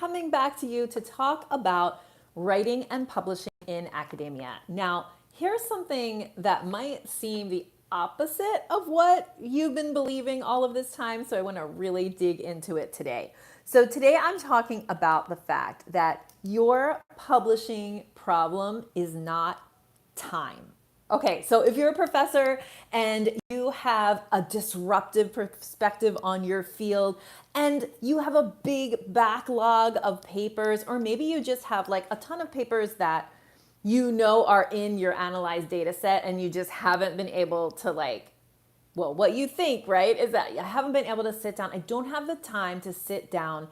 coming back to you to talk about writing and publishing in academia. Now, here's something that might seem the opposite of what you've been believing all of this time, so I want to really dig into it today. So today I'm talking about the fact that your publishing problem is not time. Okay, so if you're a professor and you have a disruptive perspective on your field and you have a big backlog of papers, or maybe you just have like a ton of papers that you know are in your analyzed data set and you just haven't been able to well, what you think, right, is that I haven't been able to sit down. I don't have the time to sit down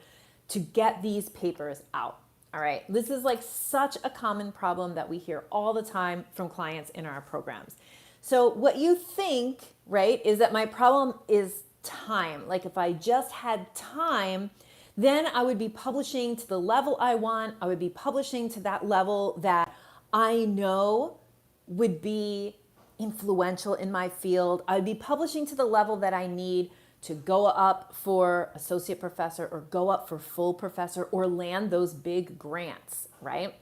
to get these papers out. All right, this is like such a common problem that we hear all the time from clients in our programs. So what you think, right, is that my problem is time. Like if I just had time, then I would be publishing to the level I want. I would be publishing to that level that I know would be influential in my field. I would be publishing to the level that I need to go up for associate professor or go up for full professor or land those big grants, right?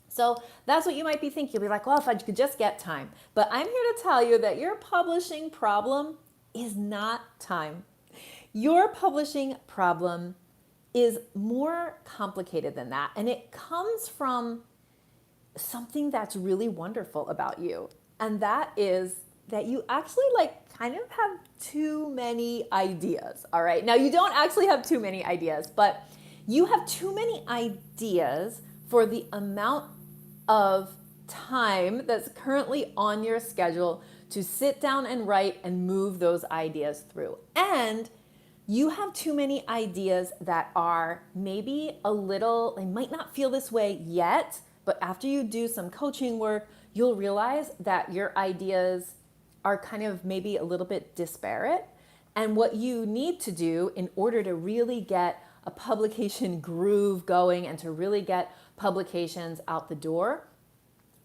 So that's what you might be thinking. You'll be like, well, if I could just get time. But I'm here to tell you that your publishing problem is not time. Your publishing problem is more complicated than that. And it comes from something that's really wonderful about you. And that is that you actually kind of have too many ideas, all right? Now, you don't actually have too many ideas, but you have too many ideas for the amount of time that's currently on your schedule to sit down and write and move those ideas through. And you have too many ideas that are maybe they might not feel this way yet, but after you do some coaching work, you'll realize that your ideas are kind of maybe a little bit disparate. And what you need to do in order to really get a publication groove going and to really get publications out the door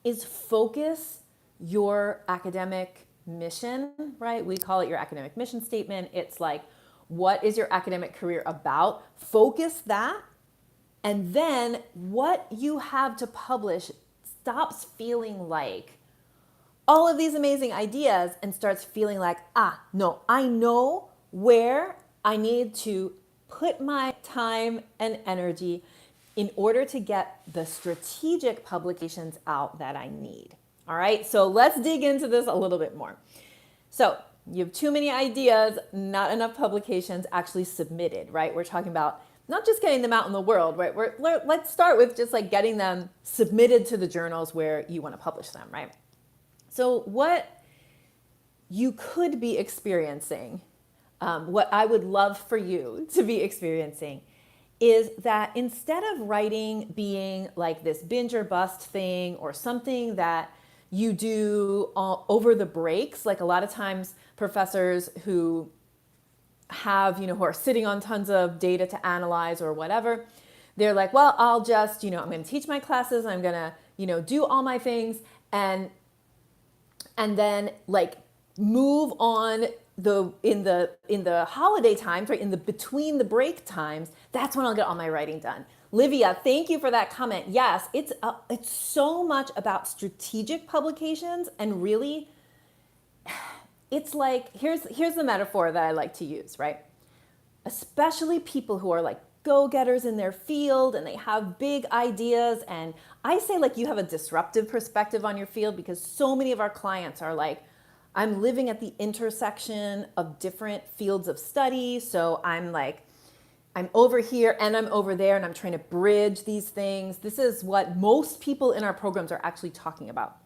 is focus your academic mission, right? We call it your academic mission statement. It's like, what is your academic career about? Focus that. And then what you have to publish stops feeling like all of these amazing ideas and starts feeling like, no, I know where I need to put my time and energy in order to get the strategic publications out that I need. All right, so let's dig into this a little bit more. So you have too many ideas, not enough publications actually submitted, right? We're talking about not just getting them out in the world, right? Let's start with just like getting them submitted to the journals where you want to publish them, right? So what you could be experiencing, what I would love for you to be experiencing, is that instead of writing being like this binge or bust thing or something that you do over the breaks, like a lot of times professors who who are sitting on tons of data to analyze or whatever, they're like, well, I'll just, I'm going to teach my classes, I'm going to, do all my things and then move on in the holiday times, right? In the between the break times, that's when I'll get all my writing done. Livia, thank you for that comment. Yes, it's so much about strategic publications, and really, it's like here's the metaphor that I like to use, right? Especially people who are like go-getters in their field and they have big ideas, and I say you have a disruptive perspective on your field because so many of our clients are like, I'm living at the intersection of different fields of study, so I'm over here and I'm over there and I'm trying to bridge these things. This is what most people in our programs are actually talking about.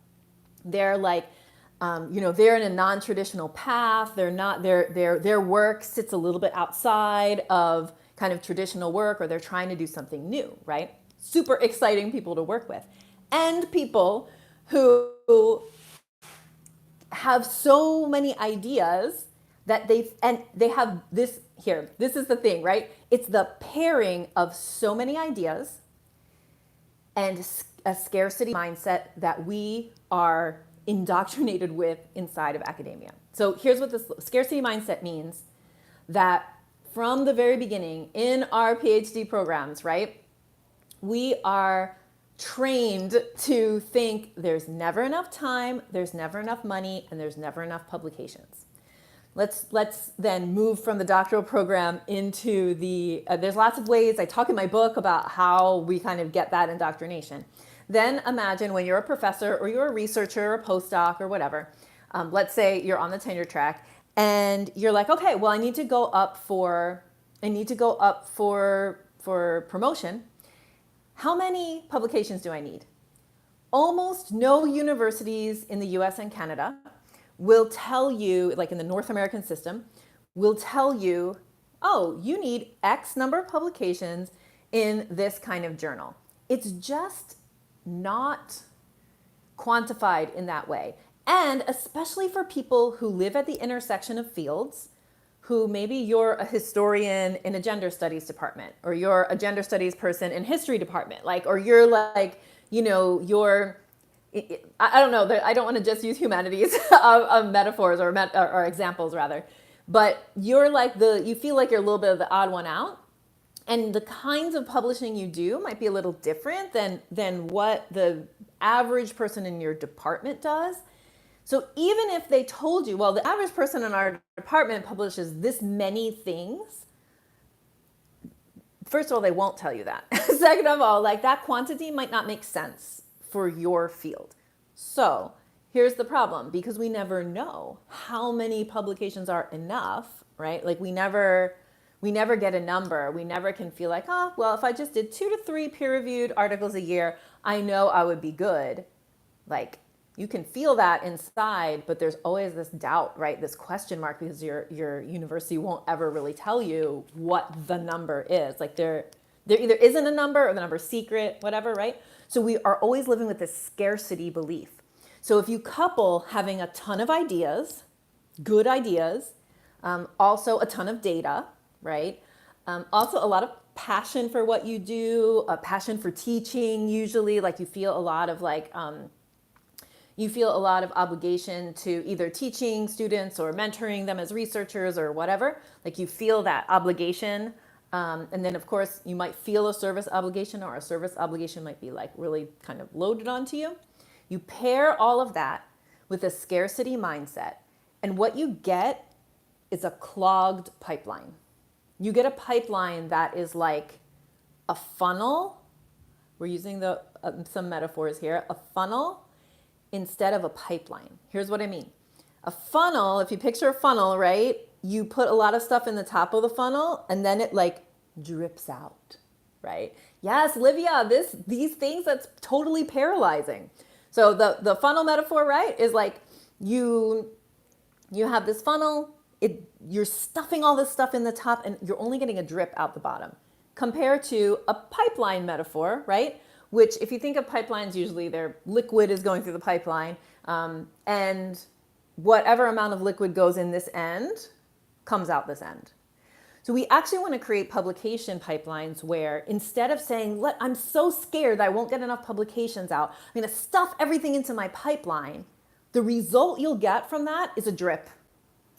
They're they're in a non-traditional path. They're not, their work sits a little bit outside of kind of traditional work, or they're trying to do something new, right? Super exciting people to work with. And people who have so many ideas that they have this is the thing, right? It's the pairing of so many ideas and a scarcity mindset that we are indoctrinated with inside of academia. So here's what this scarcity mindset means, that from the very beginning in our PhD programs, right? We are trained to think there's never enough time, there's never enough money, and there's never enough publications. Let's then move from the doctoral program into the, there's lots of ways, I talk in my book about how we kind of get that indoctrination. Then imagine when you're a professor or you're a researcher or a postdoc or whatever, let's say you're on the tenure track and you're like, okay, well, I need to go up for promotion. How many publications do I need? Almost no universities in the US and Canada will tell you, like in the North American system, will tell you, oh, you need X number of publications in this kind of journal. It's just not quantified in that way. And especially for people who live at the intersection of fields, who maybe you're a historian in a gender studies department, or you're a gender studies person in history department, like, or you're like, you know, I don't know, I don't want to just use humanities of metaphors or examples rather, but you're like you feel like you're a little bit of the odd one out. And the kinds of publishing you do might be a little different than what the average person in your department does. So even if they told you, well, the average person in our department publishes this many things, first of all, they won't tell you that. Second of all, like that quantity might not make sense for your field. So here's the problem, because we never know how many publications are enough, right? Like we never get a number. We never can feel like, oh, well, if I just did 2 to 3 peer-reviewed articles a year, I know I would be good. Like you can feel that inside, but there's always this doubt, right? This question mark, because your university won't ever really tell you what the number is. Like there either isn't a number or the number's secret, whatever, right? So we are always living with this scarcity belief. So if you couple having a ton of ideas, good ideas, also a ton of data, right? Also a lot of passion for what you do, a passion for teaching, usually like you feel a lot of obligation to either teaching students or mentoring them as researchers or whatever. Like you feel that obligation. And then of course you might feel a service obligation, or a service obligation might be like really kind of loaded onto you. You pair all of that with a scarcity mindset, and what you get is a clogged pipeline. You get a pipeline that is like a funnel. We're using some metaphors here, a funnel instead of a pipeline. Here's what I mean. A funnel, if you picture a funnel, right? You put a lot of stuff in the top of the funnel and then it like drips out, right? Yes, Livia, these things, that's totally paralyzing. So the funnel metaphor, right, is like you have this funnel, you're stuffing all this stuff in the top and you're only getting a drip out the bottom. Compared to a pipeline metaphor, right? Which if you think of pipelines, usually their liquid is going through the pipeline, and whatever amount of liquid goes in this end comes out this end. So we actually want to create publication pipelines where instead of saying, I'm so scared that I won't get enough publications out, I'm going to stuff everything into my pipeline, the result you'll get from that is a drip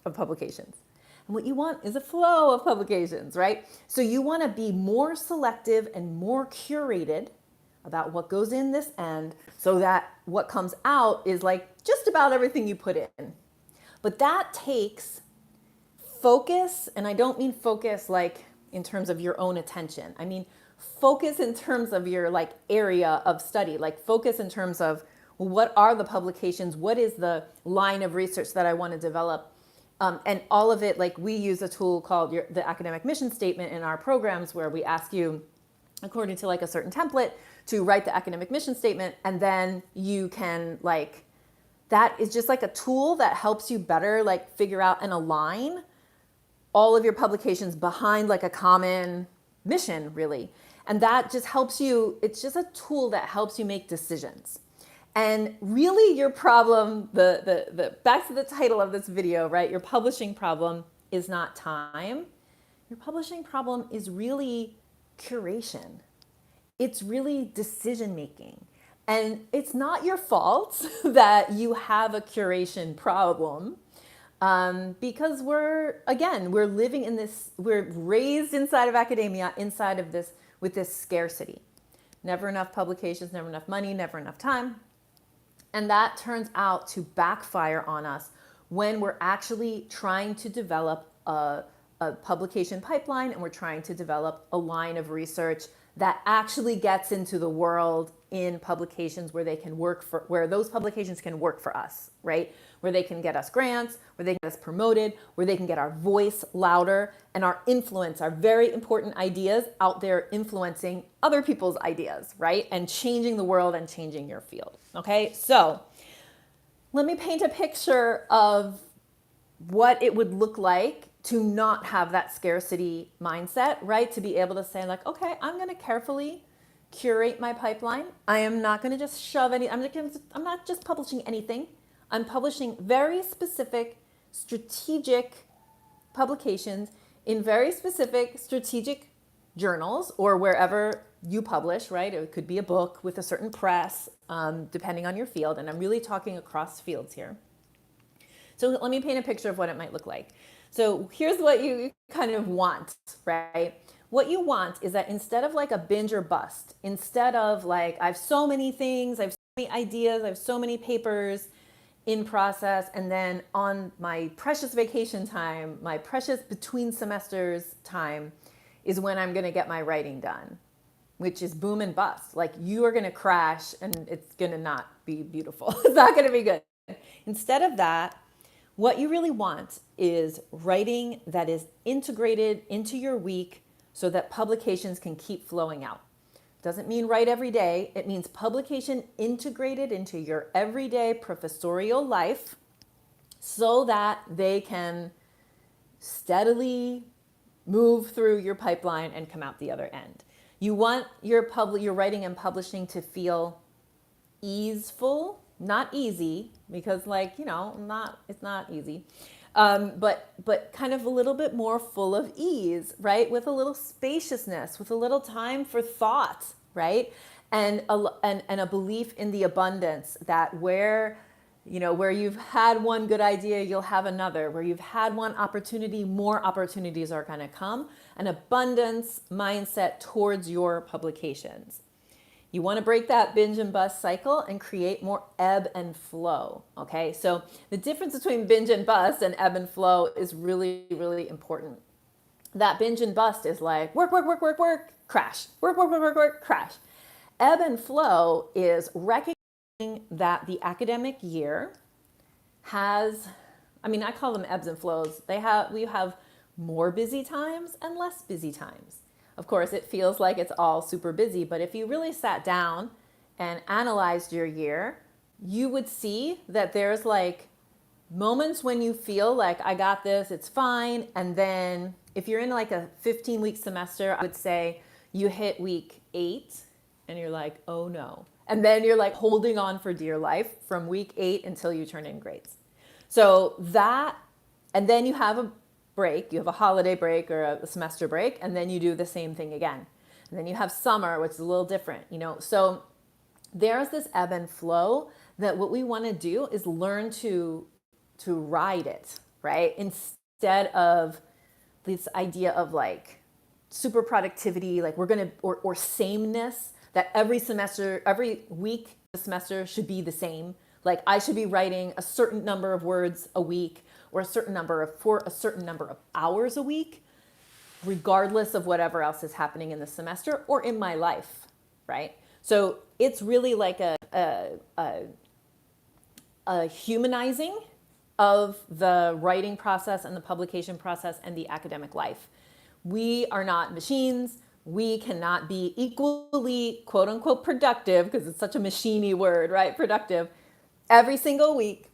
of publications. And what you want is a flow of publications, right? So you want to be more selective and more curated about what goes in this end so that what comes out is like just about everything you put in. But that takes focus, and I don't mean focus like in terms of your own attention. I mean focus in terms of your like area of study, like focus in terms of, well, what are the publications? What is the line of research that I want to develop? And all of it, like we use a tool called the academic mission statement in our programs, where we ask you, according to like a certain template, to write the academic mission statement, and then you can like, that is just like a tool that helps you better like figure out and align all of your publications behind like a common mission, really. And that just helps you, it's just a tool that helps you make decisions. And really your problem, the back to the title of this video, right? Your publishing problem is not time. Your publishing problem is really curation. It's really decision making. And it's not your fault that you have a curation problem, because we're living in this, we're raised inside of academia, inside of this, with this scarcity. never enough publications, never enough money, never enough time. And that turns out to backfire on us when we're actually trying to develop a publication pipeline and we're trying to develop a line of research that actually gets into the world in publications where they can work for, where those publications can work for us, right? Where they can get us grants, where they can get us promoted, where they can get our voice louder and our influence, our very important ideas out there influencing other people's ideas, right? And changing the world and changing your field. Okay, so let me paint a picture of what it would look like to not have that scarcity mindset, right? To be able to say like, okay, I'm going to carefully curate my pipeline. I am not going to just shove any, I'm not just publishing anything. I'm publishing very specific strategic publications in very specific strategic journals or wherever you publish, right? It could be a book with a certain press, depending on your field. And I'm really talking across fields here. So let me paint a picture of what it might look like. So here's what you kind of want, right? What you want is that instead of like a binge or bust, instead of like, I have so many things, I have so many ideas, I have so many papers in process, and then on my precious vacation time, my precious between semesters time is when I'm going to get my writing done, which is boom and bust. Like you are going to crash and it's going to not be beautiful. It's not going to be good. Instead of that, what you really want is writing that is integrated into your week so that publications can keep flowing out. Doesn't mean write every day. It means publication integrated into your everyday professorial life so that they can steadily move through your pipeline and come out the other end. You want your writing and publishing to feel easeful, not easy, because like, you know, it's not easy, but kind of a little bit more full of ease, right? With a little spaciousness, with a little time for thought, right? And a belief in the abundance that where you've had one good idea, you'll have another. Where you've had one opportunity, more opportunities are going to come. An abundance mindset towards your publications. You want to break that binge and bust cycle and create more ebb and flow, okay? So the difference between binge and bust and ebb and flow is really, really important. That binge and bust is like work, crash. Work, crash. Ebb and flow is recognizing that the academic year has, I call them ebbs and flows. We have more busy times and less busy times. Of course, it feels like it's all super busy, but if you really sat down and analyzed your year, you would see that there's like moments when you feel like I got this, it's fine. And then if you're in like a 15-week semester, I would say you hit week 8 and you're like, oh no. And then you're like holding on for dear life from week 8 until you turn in grades. So that, and then you have a break, you have a holiday break or a semester break, and then you do the same thing again. And then you have summer, which is a little different, So there's this ebb and flow that what we want to do is learn to ride it, right? Instead of this idea of like super productivity, like we're going to, or sameness, that every semester, every week, the semester should be the same. Like I should be writing a certain number of words a week or for a certain number of hours a week, regardless of whatever else is happening in the semester or in my life, right? So it's really like a humanizing of the writing process and the publication process and the academic life. We are not machines. We cannot be equally, quote unquote, productive, because it's such a machiney word, right? Productive, every single week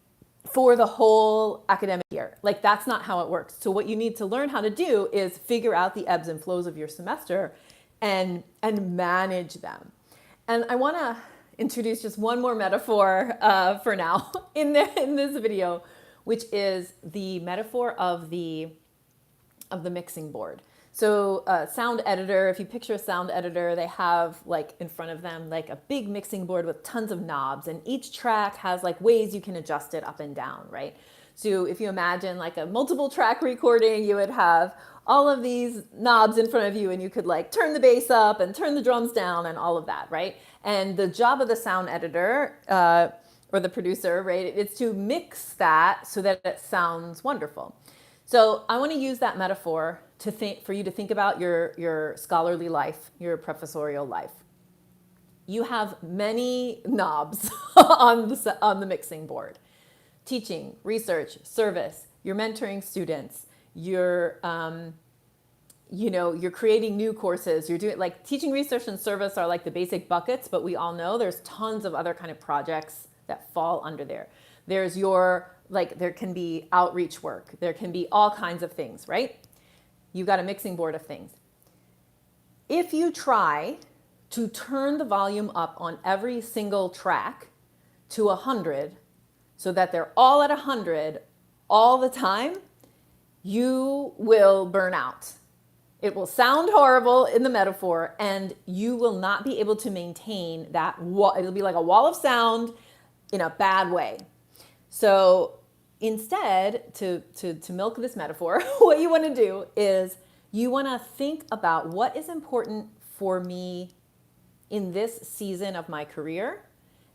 for the whole academic year. Like that's not how it works. So what you need to learn how to do is figure out the ebbs and flows of your semester and manage them. And I want to introduce just one more metaphor for now in this video, which is the metaphor of the mixing board. So sound editor, if you picture a sound editor, they have like in front of them like a big mixing board with tons of knobs, and each track has like ways you can adjust it up and down, right? So if you imagine like a multiple track recording, you would have all of these knobs in front of you and you could like turn the bass up and turn the drums down and all of that, right? And the job of the sound editor or the producer, right, it's to mix that so that it sounds wonderful. So I want to use that metaphor to think for you to think about your scholarly life, your professorial life. You have many knobs on the mixing board. Teaching, research, service, you're mentoring students, you're creating new courses, you're doing like teaching, research, and service are like the basic buckets, but we all know there's tons of other kind of projects that fall under there. There's there can be outreach work, there can be all kinds of things, right? You've got a mixing board of things. If you try to turn the volume up on every single track to 100, so that they're all at 100 all the time, you will burn out. It will sound horrible in the metaphor, and you will not be able to maintain that wall. It'll be like a wall of sound in a bad way. So instead, to milk this metaphor, what you want to do is you want to think about what is important for me in this season of my career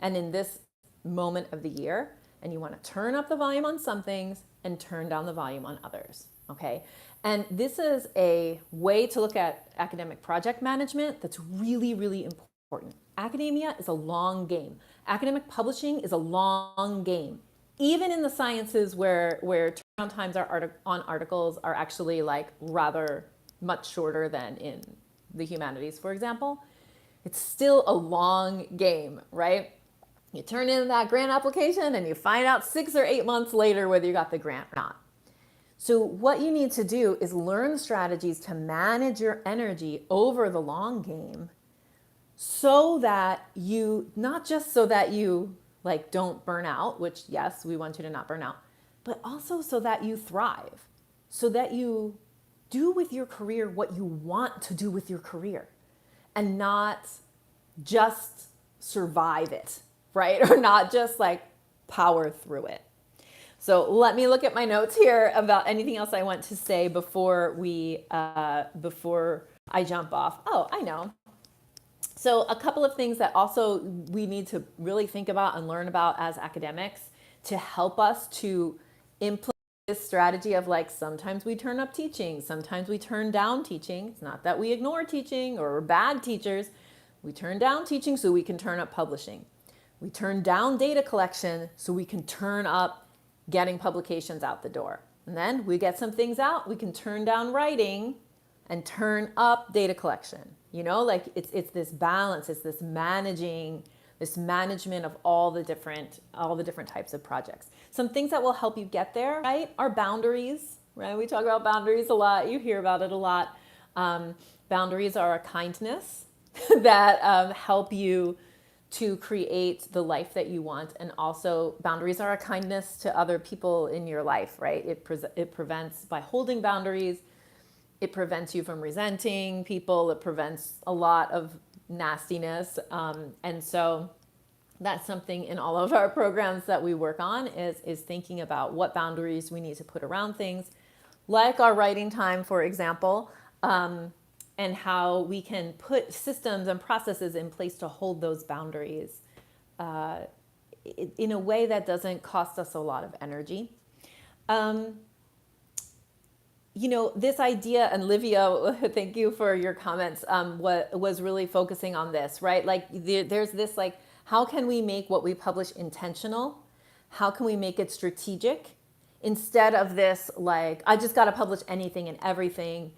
and in this moment of the year. And you want to turn up the volume on some things and turn down the volume on others, okay? And this is a way to look at academic project management that's really, really important. Academia is a long game. Academic publishing is a long game. Even in the sciences where turnaround times on articles are actually like rather much shorter than in the humanities, for example, it's still a long game, right? You turn in that grant application and you find out 6 or 8 months later whether you got the grant or not. So what you need to do is learn strategies to manage your energy over the long game so that not just so that you like don't burn out, which yes, we want you to not burn out, but also so that you thrive, so that you do with your career what you want to do with your career and not just survive it, right? Or not just like power through it. So let me look at my notes here about anything else I want to say before I jump off. Oh, I know. So a couple of things that also we need to really think about and learn about as academics to help us to implement this strategy of like, sometimes we turn up teaching, sometimes we turn down teaching. It's not that we ignore teaching or we're bad teachers. We turn down teaching so we can turn up publishing. We turn down data collection so we can turn up getting publications out the door. And then we get some things out, we can turn down writing and turn up data collection. You know, like it's this balance, it's this management of all the different types of projects. Some things that will help you get there, right, are boundaries, right? We talk about boundaries a lot. You hear about it a lot. Boundaries are a kindness that help you to create the life that you want. And also boundaries are a kindness to other people in your life, right? It prevents, by holding boundaries, it prevents you from resenting people. It prevents a lot of nastiness. And so that's something in all of our programs that we work on is thinking about what boundaries we need to put around things, like our writing time, for example, and how we can put systems and processes in place to hold those boundaries in a way that doesn't cost us a lot of energy. You know, this idea, and Livia, thank you for your comments, was really focusing on this, right? Like there's this like, how can we make what we publish intentional? How can we make it strategic? Instead of this, like, I just got to publish anything and everything.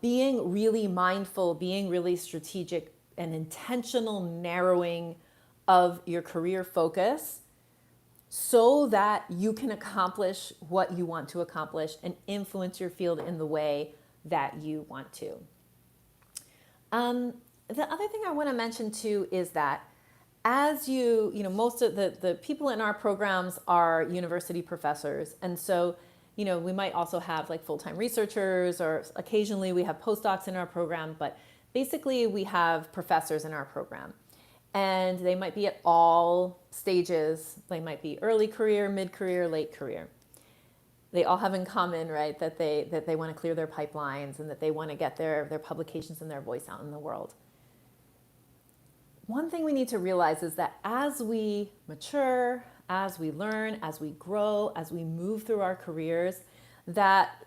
Being really mindful, being really strategic and intentional narrowing of your career focus so that you can accomplish what you want to accomplish and influence your field in the way that you want to. The other thing I want to mention too is that as you know, most of the people in our programs are university professors. And so, you know, we might also have like full-time researchers, or occasionally we have postdocs in our program, but basically we have professors in our program. And they might be at all stages. They might be early career, mid-career, late career. they all have in common, right, that they want to clear their pipelines and that they want to get their publications and their voice out in the world. One thing we need to realize is that as we mature, as we learn, as we grow, as we move through our careers, that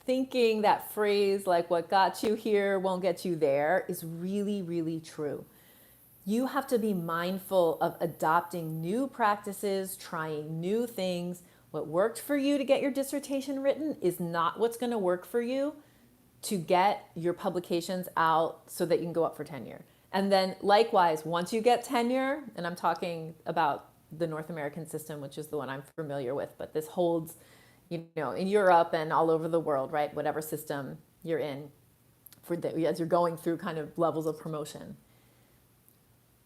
thinking that phrase like what got you here won't get you there is really, really true. You have to be mindful of adopting new practices, trying new things. What worked for you to get your dissertation written is not what's going to work for you to get your publications out so that you can go up for tenure. And then likewise, once you get tenure, and I'm talking about the North American system, which is the one I'm familiar with, but this holds, in Europe and all over the world, right? Whatever system you're in as you're going through kind of levels of promotion.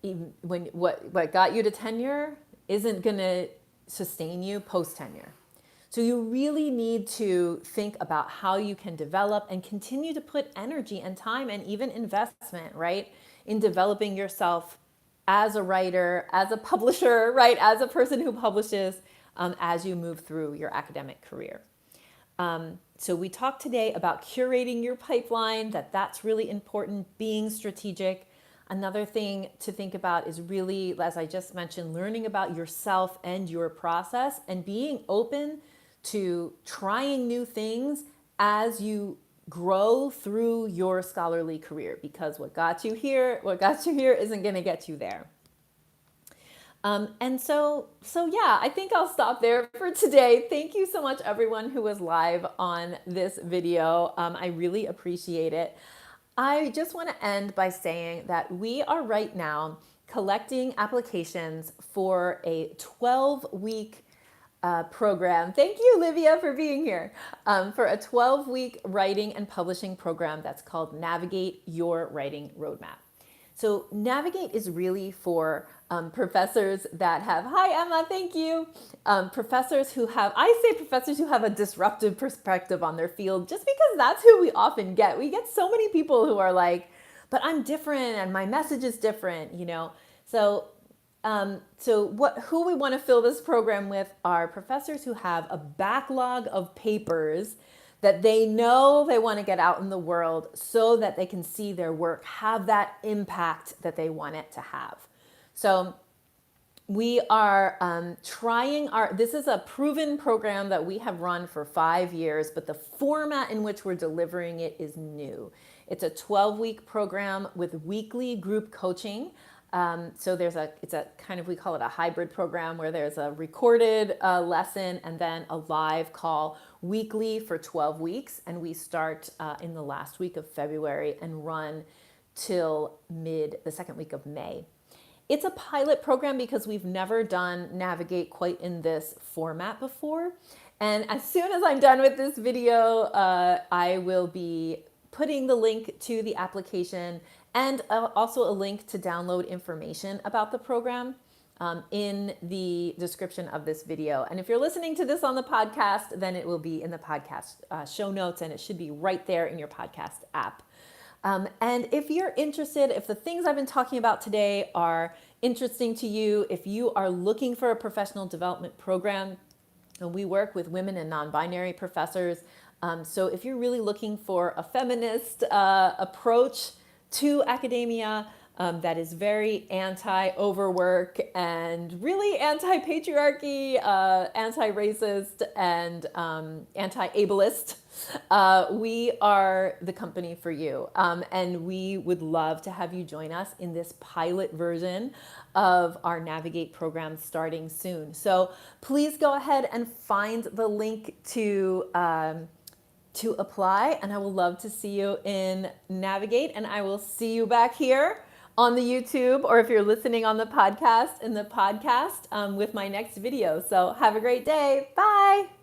Even when what got you to tenure isn't going to sustain you post tenure. So you really need to think about how you can develop and continue to put energy and time and even investment, right, in developing yourself as a writer, as a publisher, right, as a person who publishes, as you move through your academic career. So we talked today about curating your pipeline, that's really important, being strategic. Another thing to think about is really, as I just mentioned, learning about yourself and your process and being open to trying new things as you grow through your scholarly career, because what got you here isn't going to get you there. And so yeah, I think I'll stop there for today. Thank you so much, everyone who was live on this video. I really appreciate it. I just want to end by saying that we are right now collecting applications for a 12-week program. Thank you, Olivia, for being here. For a 12-week writing and publishing program that's called Navigate Your Writing Roadmap. So Navigate is really for professors that have, hi Emma, thank you. Professors who have a disruptive perspective on their field, just because that's who we often get. We get so many people who are like, but I'm different and my message is different, So who we want to fill this program with are professors who have a backlog of papers that they know they want to get out in the world so that they can see their work have that impact that they want it to have. So we are this is a proven program that we have run for 5 years, but the format in which we're delivering it is new. It's a 12-week program with weekly group coaching. So it's a kind of, we call it a hybrid program where there's a recorded lesson and then a live call weekly for 12 weeks. And we start in the last week of February and run till the second week of May. It's a pilot program because we've never done Navigate quite in this format before. And as soon as I'm done with this video, I will be putting the link to the application and also a link to download information about the program in the description of this video. And if you're listening to this on the podcast, then it will be in the podcast show notes, and it should be right there in your podcast app. And if you're interested, if the things I've been talking about today are interesting to you, if you are looking for a professional development program, and we work with women and non-binary professors. So if you're really looking for a feminist approach to academia that is very anti-overwork and really anti-patriarchy, anti-racist, and anti-ableist, we are the company for you. And we would love to have you join us in this pilot version of our Navigate program starting soon. So please go ahead and find the link to apply, and I will love to see you in Navigate, and I will see you back here on the YouTube, or if you're listening on the podcast, with my next video. So have a great day. Bye.